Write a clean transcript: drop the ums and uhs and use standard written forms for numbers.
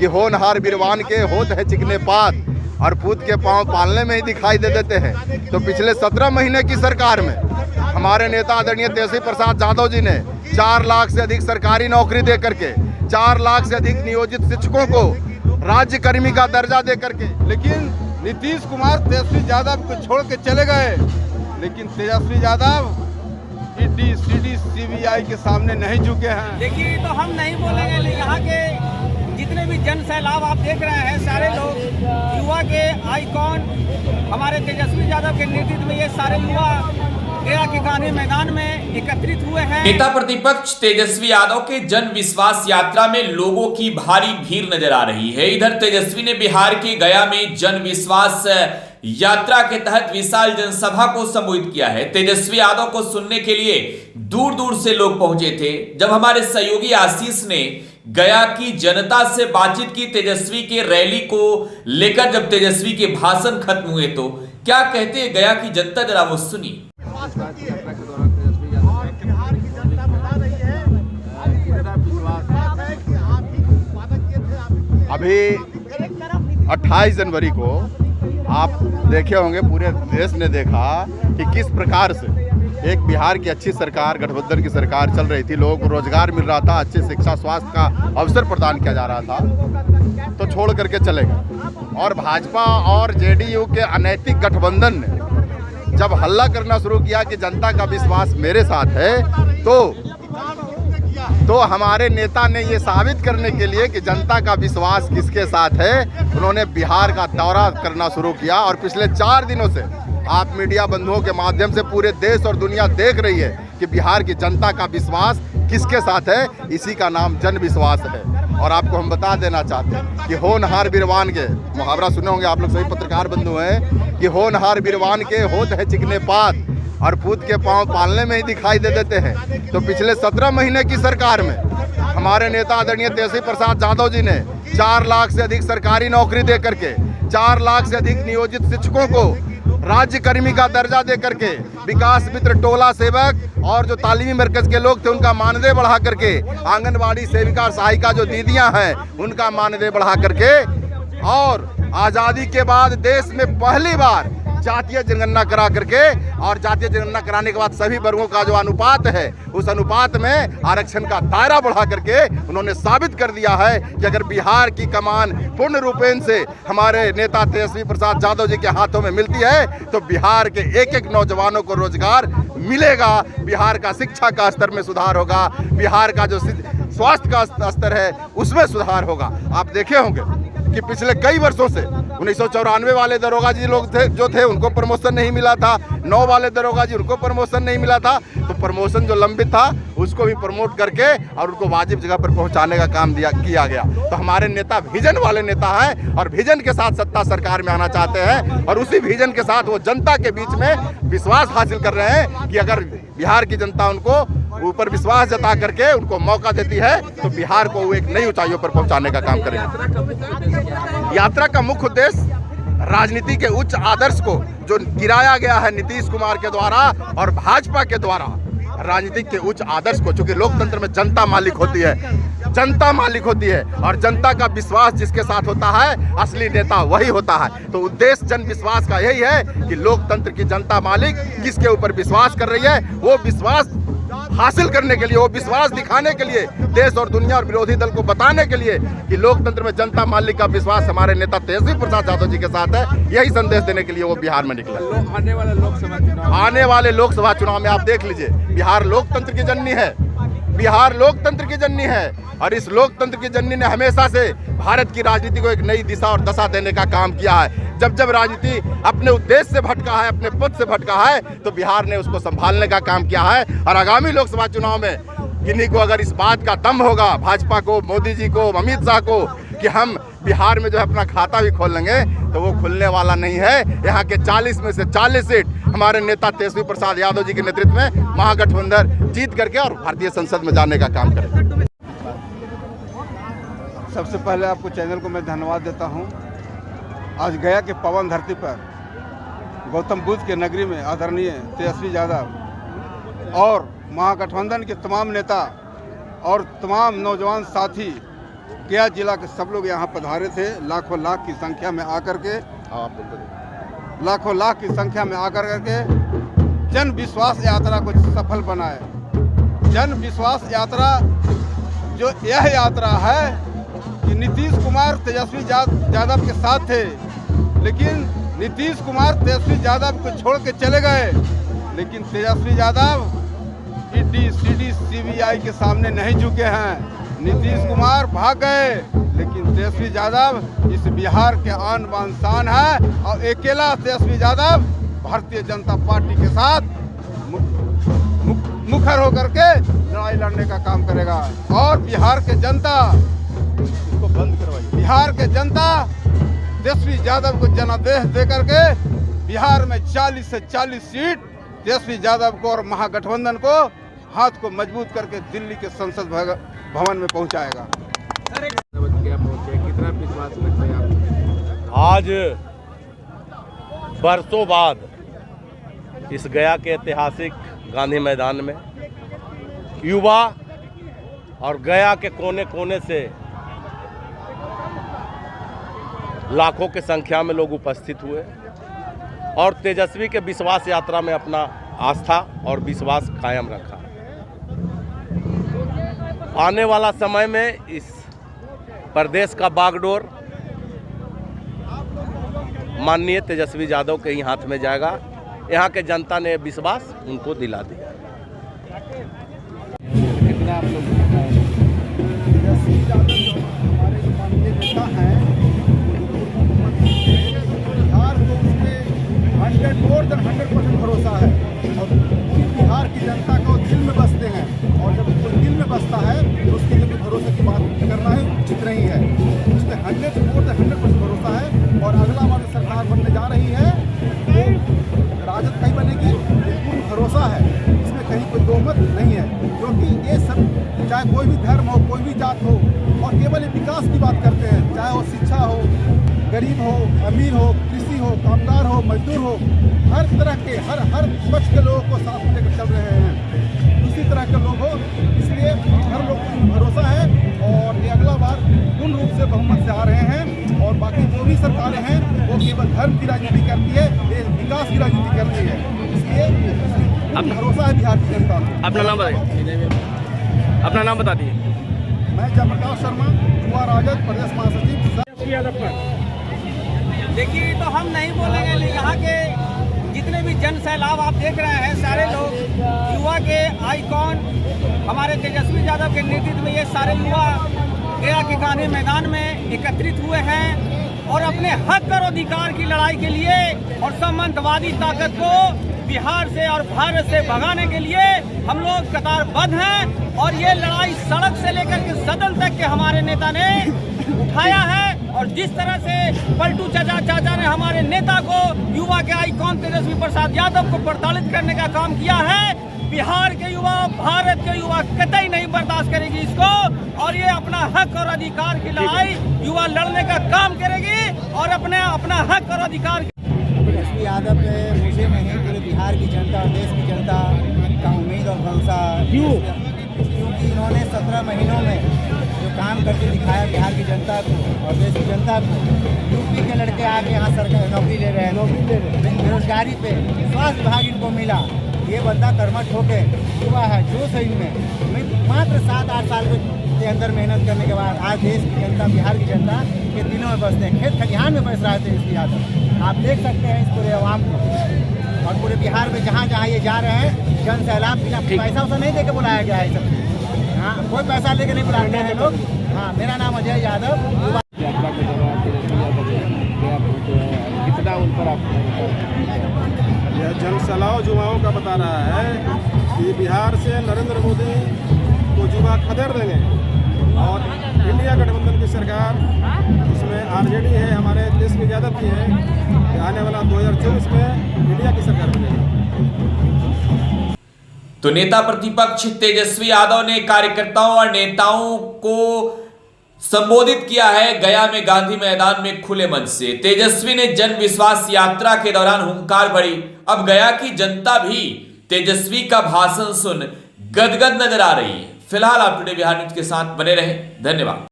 कि होनहार बिरवान के होत है चिकने पात और पूत के पांव पालने में ही दिखाई दे देते हैं। तो पिछले 17 महीने की सरकार में हमारे नेता आदरणीय तेजस्वी प्रसाद यादव जी ने 4 लाख से अधिक सरकारी नौकरी दे करके, 4 लाख से अधिक नियोजित शिक्षकों को राज्य कर्मी का दर्जा दे करके, लेकिन नीतीश कुमार तेजस्वी यादव को छोड़ के चले गए। लेकिन Tejashwi Yadav ED, CD, CBI के सामने नहीं झुके हैं। देखिए, तो हम नहीं बोलेंगे। यहाँ के जितने भी जन सैलाब आप देख रहे हैं, सारे लोग युवा के आइकॉन हमारे तेजस्वी यादव के नेतृत्व में ये सारे युवा गया के गांधी मैदान में एकत्रित हुए हैं। नेता प्रतिपक्ष तेजस्वी यादव के जन विश्वास यात्रा में लोगों की भारी भीड़ नजर आ रही है। इधर तेजस्वी ने बिहार के गया में जन विश्वास यात्रा के तहत विशाल जनसभा को संबोधित किया है। तेजस्वी यादव को सुनने के लिए दूर दूर से लोग पहुंचे थे। जब हमारे सहयोगी आशीष ने गया की जनता से बातचीत की तेजस्वी के रैली को लेकर, जब तेजस्वी के भाषण खत्म हुए तो क्या कहते हैं गया की जनता, जरा वो सुनी। अभी 28 जनवरी को आप देखे होंगे, पूरे देश ने देखा कि किस प्रकार से एक बिहार की अच्छी सरकार, गठबंधन की सरकार चल रही थी। लोगों को रोजगार मिल रहा था, अच्छी शिक्षा, स्वास्थ्य का अवसर प्रदान किया जा रहा था, तो छोड़ करके चले गए। और भाजपा और जेडीयू के अनैतिक गठबंधन ने जब हल्ला करना शुरू किया कि जनता का विश्वास मेरे साथ है, तो हमारे नेता ने ये साबित करने के लिए कि जनता का विश्वास किसके साथ है, उन्होंने बिहार का दौरा करना शुरू किया। और पिछले 4 दिनों से आप मीडिया बंधुओं के माध्यम से पूरे देश और दुनिया देख रही है कि बिहार की जनता का विश्वास किसके साथ है। इसी का नाम जन विश्वास है। और आपको हम बता देना चाहते हैं कि होनहार बिरवान के, मुहावरा सुने होंगे आप लोग, सभी पत्रकार बंधु हैं, कि होनहार बिरवान के होत है चिकने पात और पूत के पांव पालने में ही दिखाई दे देते हैं। तो पिछले 17 महीने की सरकार में हमारे नेता आदरणीय तेजस्वी प्रसाद यादव जी ने 4 लाख से अधिक सरकारी नौकरी दे करके, 4 लाख से अधिक नियोजित शिक्षकों को राज्य कर्मी का दर्जा दे करके, विकास मित्र, टोला सेवक और जो तालीमी मरकज के लोग थे उनका मानदेय बढ़ा करके, आंगनबाड़ी सेविका और सहायिका जो दीदियां हैं उनका मानदेय बढ़ा करके, और आज़ादी के बाद देश में पहली बार जातीय जनगणना करा करके, और जातीय जनगणना कराने के बाद सभी वर्गों का जो अनुपात है, उस अनुपात में आरक्षण का दायरा बढ़ा करके उन्होंने साबित कर दिया है कि अगर बिहार की कमान पूर्ण रूपेण से हमारे नेता तेजस्वी प्रसाद यादव जी के हाथों में मिलती है तो बिहार के एक एक नौजवानों को रोजगार मिलेगा, बिहार का शिक्षा का स्तर में सुधार होगा, बिहार का जो स्वास्थ्य का स्तर है उसमें सुधार होगा। आप देखे होंगे कि पिछले कई वर्षों से 1994 वाले दरोगा जी लोग थे जो थे उनको प्रमोशन नहीं मिला था, 9 वाले दरोगा जी उनको प्रमोशन नहीं मिला था, तो प्रमोशन जो लंबित था उसको भी प्रमोट करके और उनको वाजिब जगह पर पहुंचाने का काम किया गया। तो हमारे नेता विजन वाले नेता हैं और विजन के साथ सत्ता सरकार में आना चाहते हैं, और उसी विजन के साथ वो जनता के बीच में विश्वास हासिल कर रहे हैं कि अगर बिहार की जनता उनको ऊपर विश्वास जता करके उनको मौका देती है तो बिहार को वो एक नई ऊंचाइयों पर पहुंचाने का काम करेंगे। यात्रा का मुख्य उद्देश्य राजनीति के उच्च आदर्श को जो गिराया गया है नीतीश कुमार के द्वारा और भाजपा के द्वारा, राजनीतिक के उच्च आदर्श को, चूंकि लोकतंत्र में जनता मालिक होती है, जनता मालिक होती है और जनता का विश्वास जिसके साथ होता है असली नेता वही होता है। तो उद्देश्य जन विश्वास का यही है कि लोकतंत्र की जनता मालिक किसके ऊपर विश्वास कर रही है, वो विश्वास हासिल करने के लिए, वो विश्वास दिखाने के लिए, देश और दुनिया और विरोधी दल को बताने के लिए कि लोकतंत्र में जनता मालिक का विश्वास हमारे नेता तेजस्वी प्रसाद यादव जी के साथ है, यही संदेश देने के लिए वो बिहार में निकला। आने वाले लोकसभा चुनाव में आप देख लीजिए, बिहार लोकतंत्र की जननी है, बिहार लोकतंत्र की जननी है, और इस लोकतंत्र की जननी ने हमेशा से भारत की राजनीति को एक नई दिशा और दशा देने का काम किया है। जब जब राजनीति अपने उद्देश्य से भटका है, अपने पद से भटका है, तो बिहार ने उसको संभालने का काम किया है। और आगामी लोकसभा चुनाव में किन्हीं को अगर इस बात का दम होगा, भाजपा को, मोदी जी को, अमित शाह को, कि हम बिहार में जो है अपना खाता भी खोल लेंगे, तो वो खुलने वाला नहीं है। यहाँ के 40 में से 40 सीट हमारे नेता तेजस्वी प्रसाद यादव जी के नेतृत्व में महागठबंधन जीत करके और भारतीय संसद में जाने का काम करेंगे। सबसे पहले आपको चैनल को मैं धन्यवाद देता हूँ। आज गया के पवन धरती पर गौतम बुद्ध के नगरी में आदरणीय तेजस्वी यादव और महागठबंधन के तमाम नेता और तमाम नौजवान साथी गया जिला के सब लोग यहाँ पधारे थे, लाखों लाख की संख्या में आकर के, लाखों लाख की संख्या में आकर करके जन विश्वास यात्रा को सफल बनाए। जन विश्वास यात्रा जो यह यात्रा है कि नीतीश कुमार तेजस्वी यादव के साथ थे, लेकिन नीतीश कुमार तेजस्वी यादव को छोड़ के चले गए, लेकिन Tejashwi Yadav ED, CD, CBI के सामने नहीं झुके हैं। नीतीश कुमार भाग गए, लेकिन तेजस्वी यादव इस बिहार के आन बान शान है और अकेला तेजस्वी यादव भारतीय जनता पार्टी के साथ मुखर होकर के लड़ाई लड़ने का काम करेगा। और बिहार के जनता, इसको बंद करवाइए, बिहार के जनता तेजस्वी यादव को जनादेश दे करके बिहार में 40 से 40 सीट तेजस्वी यादव को और महागठबंधन को हाथ को मजबूत करके दिल्ली के संसद भवन में पहुंचाएगा। कितना विश्वास रखते हैं आप? आज बरसों बाद इस गया के ऐतिहासिक गांधी मैदान में युवा और गया के कोने कोने से लाखों की संख्या में लोग उपस्थित हुए और तेजस्वी के विश्वास यात्रा में अपना आस्था और विश्वास कायम रखा। आने वाला समय में इस प्रदेश का बागडोर माननीय तेजस्वी यादव के ही हाथ में जाएगा। यहाँ के जनता ने विश्वास उनको दिला दिया। कितना आप लोग तेजस्वी यादव जो हमारे जो माननीय नेता हैं, बिहार को उसमें 100% भरोसा है और बिहार की जनता को दिल में बसते हैं, और जब कोई दिल में बसता है तो उसके लिए भरोसे की बात करना है उचित नहीं है। उसमें 100% भरोसा है और अगला बार सरकार बनने जा रही है तो राजद कहीं बनेगी, पूर्ण भरोसा है, इसमें कहीं कोई दो मत नहीं है। क्योंकि ये सब चाहे कोई भी धर्म हो, कोई भी जात हो, और केवल विकास की बात करते हैं, चाहे वो शिक्षा हो, गरीब हो, अमीर हो, कृषि हो, कामगार हो, मजदूर हो, हर तरह के हर पक्ष के लोगों को साथ में लेकर चल रहे हैं। इसी तरह के लोग हो, इसलिए हर लोग को भरोसा है और ये अगला बार पूर्ण रूप से बहुमत से आ रहे हैं। और बाकी जो भी सरकारें हैं वो केवल धर्म की राजनीति करती है, विकास की राजनीति करती है, इसलिए भरोसा है बिहार की जनता को। अपना नाम बताइए, अपना नाम बता दिए। मैं जयप्रकाश शर्मा, युवा राजद प्रदेश महासचिव। देखिए, तो हम नहीं बोलेंगे, लेकिन यहाँ के जितने भी जन सैलाब आप देख रहे हैं, सारे लोग युवा के आइकॉन हमारे तेजस्वी यादव के नेतृत्व में ये सारे युवा गया के गांधी मैदान में एकत्रित हुए हैं और अपने हक और अधिकार की लड़ाई के लिए और सामंतवादी ताकत को बिहार से और भारत से भगाने के लिए हम लोग कतारबद्ध हैं। और ये लड़ाई सड़क से लेकर के सदन तक के हमारे नेता ने उठाया है। और जिस तरह से पलटू चाचा ने हमारे नेता को, युवा के आइकॉन तेजस्वी प्रसाद यादव को प्रताड़ित करने का काम किया है, बिहार के युवा, भारत के युवा कतई नहीं बर्दाश्त करेगी इसको। और ये अपना हक और अधिकार की लड़ाई युवा लड़ने का काम करेगी और अपना हक और अधिकार। तेजस्वी यादव पे मुझे नहीं, पूरे बिहार की जनता और देश की जनता का उम्मीद और भरोसा। क्योंकि इन्होंने 17 महीनों में जो काम करके दिखाया बिहार की जनता को और देश की जनता को। यूपी के लड़के आके यहाँ सरकार नौकरी ले रहे हैं, बेरोजगारी पे स्वास्थ्य विभाग इनको मिला। ये बंदा कर्मठ होके युवा है, जोश है इनमें। मात्र 7-8 साल के अंदर मेहनत करने के बाद आज देश की जनता, बिहार की जनता के दिलों में बसते हैं, खेत खलिहान में बस रहे थे इसलिए यादव। आप देख सकते हैं इस पूरे आवाम को और पूरे बिहार में जहाँ जहाँ ये जा रहे हैं, जन सैलाब बिना पैसा उसा नहीं दे के बुलाया गया है सब। हाँ, कोई पैसा लेके नहीं बुलाते हैं लोग। हाँ, मेरा नाम अजय यादव। यात्रा के दौरान कितना उन पर आप यह जन सैलाब युवाओं का बता रहा है कि बिहार से नरेंद्र मोदी को युवा खदेड़ देंगे और इंडिया गठबंधन की सरकार, इसमें आरजेडी है, हमारे देश की यादव की है, आने वाला 2024 में इंडिया की सरकार बनेगी। तो नेता प्रतिपक्ष तेजस्वी यादव ने कार्यकर्ताओं और नेताओं को संबोधित किया है गया में गांधी मैदान में खुले मंच से। तेजस्वी ने जन विश्वास यात्रा के दौरान हुंकार भरी। अब गया की जनता भी तेजस्वी का भाषण सुन गदगद नजर आ रही है। फिलहाल आप टुडे बिहार न्यूज के साथ बने रहे। धन्यवाद।